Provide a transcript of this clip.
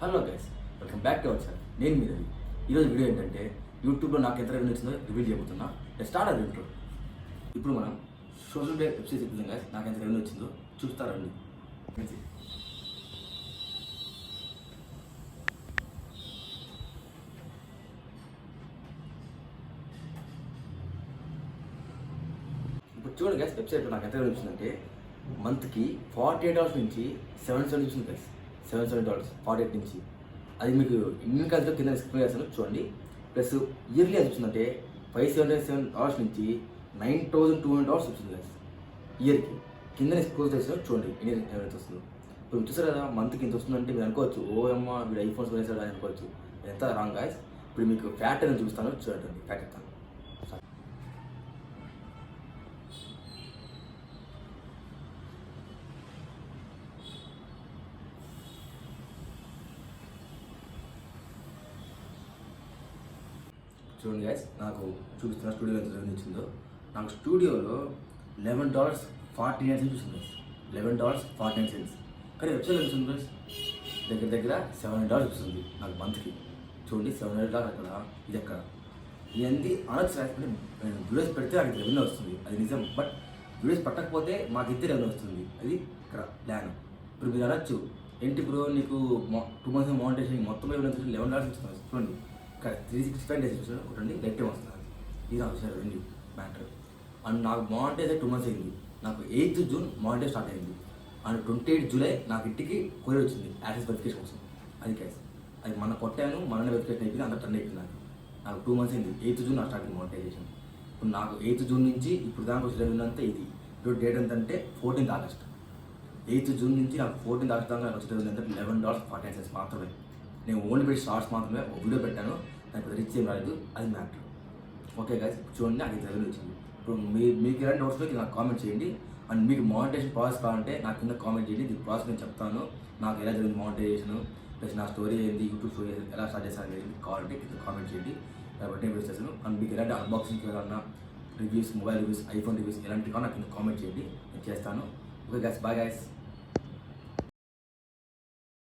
Hello guys, welcome back to our channel. నేను మీ రవి. ఈరోజు video ఏంటంటే యూట్యూబ్లో నాకు ఎంత రెవెన్యూ వచ్చిందో రివీల్ చేయబోతున్నా. స్టార్ట్ అది ఇంట్రో. ఇప్పుడు మనం సోషల్ మీడియా వెబ్సైట్స్ చెప్తున్నాం గైస్, నాకు ఎంత రెవెన్యూ వచ్చిందో చూస్తారండి. ఇప్పుడు చూడండి గైస్, వెబ్సైట్లో నాకు ఎంత రెవెన్యూ వచ్చిందంటే మంత్కి $48 నుంచి $770 వచ్చింది గైస్. $770 48 నుంచి. అది మీకు ఇన్కమ్తో కింద ఎక్స్ప్లెయిన్ చేస్తాను చూడండి. ప్లస్ ఇయర్లీ అది వచ్చిందంటే $577 నుంచి $9,200 వచ్చింది గైస్ ఇయర్కి. కింద ఎక్స్ప్లోజ్ చేస్తాను చూడండి ఎంత వస్తుందో. ఇప్పుడు చూసారు కదా, మంత్కి ఇంత వస్తుందంటే మీరు అనుకోవచ్చు, ఓ అమ్మ వీడు ఐఫోన్స్ కొనేసాడు అని అనుకోవచ్చు. ఎంత రాంగ్ గైస్. ఇప్పుడు మీకు ఫ్యాట్ అని చూపిస్తాను చూడండి. ఫ్యాట్ చెప్తాను. చూడండి గైస్, నాకు చూపిస్తున్న స్టూడియో ఎంత రెవెన్యూ వచ్చిందో. నాకు స్టూడియోలో $11.49 వచ్చింది గైస్. $11.49. కానీ వెబ్సైట్ వచ్చింది గైస్ దగ్గర $700 వస్తుంది నాకు మంత్కి. చూడండి, $700 అక్కడ, ఇది ఎక్కడ. ఇవన్నీ అనొచ్చు అంటే వీడియోస్ పెడితే నాకు రెవెన్యూ వస్తుంది, అది నిజం. బట్ వీడియోస్ పట్టకపోతే మాకు ఇద్దరు రెవెన్యూ వస్తుంది, అది ఇక్కడ ప్లాన్. ఇప్పుడు మీరు అనొచ్చు, ఏంటి బ్రో నీకు 2 months మౌంటేషన్ మొత్తం $11 వస్తుంది. చూడండి, ఇక్కడ 365 days వచ్చారు ఒకటండి, లైఫ్ టైం వస్తుంది. ఇది నాకు వచ్చిన రెవెన్యూ మ్యాటర్. అండ్ నాకు మానిటైజ్ 2 months అయింది. నాకు 8th June మానిటైజ్ స్టార్ట్ అయింది. అండ్ 28th July నాకు ఇంటికి కొరియర్ వచ్చింది యాక్సెస్ వెరిఫికేషన్ కోసం. అది కేస్ అది మన కొట్టాను, మననే వెరిఫికేషన్ అయిపోయింది, అంత టర్న్ అయిపోయింది. నాకు 2 months అయింది. 8th June నాకు స్టార్టింగ్ మానిటైజేషన్. ఇప్పుడు నాకు 8th June నుంచి ఇప్పుడు దానికి వచ్చిన రెవెన్యూ అంతా ఇది. ఇప్పుడు డేట్ ఎంత అంటే 14th August. 8th June నుంచి నాకు 14th August దాకా వచ్చిన రెవెన్యూ అంటే $11.49 మాత్రమే. నేను ఓన్లీ పెట్టి షార్ట్స్ మాత్రమే ఒక వీడియో పెట్టాను, నాకు రీచ్ ఏం రాలేదు, అది మ్యాటర్. ఓకే గైస్, చూడండి నాకు ఇది రెవెన్యూ వచ్చింది. ఇప్పుడు మీకు ఎలాంటి డౌట్స్ నాకు కామెంట్ చేయండి. అండ్ మీకు మానిటైజేషన్ ప్రాసెస్ కావాలంటే నాకు కింద కామెంట్ చేయండి. దీని ప్రాసెస్ నేను చెప్తాను, నాకు ఎలా జరిగింది మానిటైజేషన్, ప్లస్ నా స్టోరీ ఏంది, యూట్యూబ్ స్టోరీ ఎలా స్టార్ట్ చేస్తాను అనేది కావాలంటే కింద కామెంట్ చేయండి. కాబట్టి నేను వీడియోస్ చేస్తాను. అండ్ మీకు ఎలాంటి అన్బాక్సింగ్ ఏదన్నా reviews, mobile reviews, iPhone reviews ఎలాంటివి కావాలి నాకు కింద కామెంట్ చేయండి, నేను చేస్తాను. Okay guys, bye guys.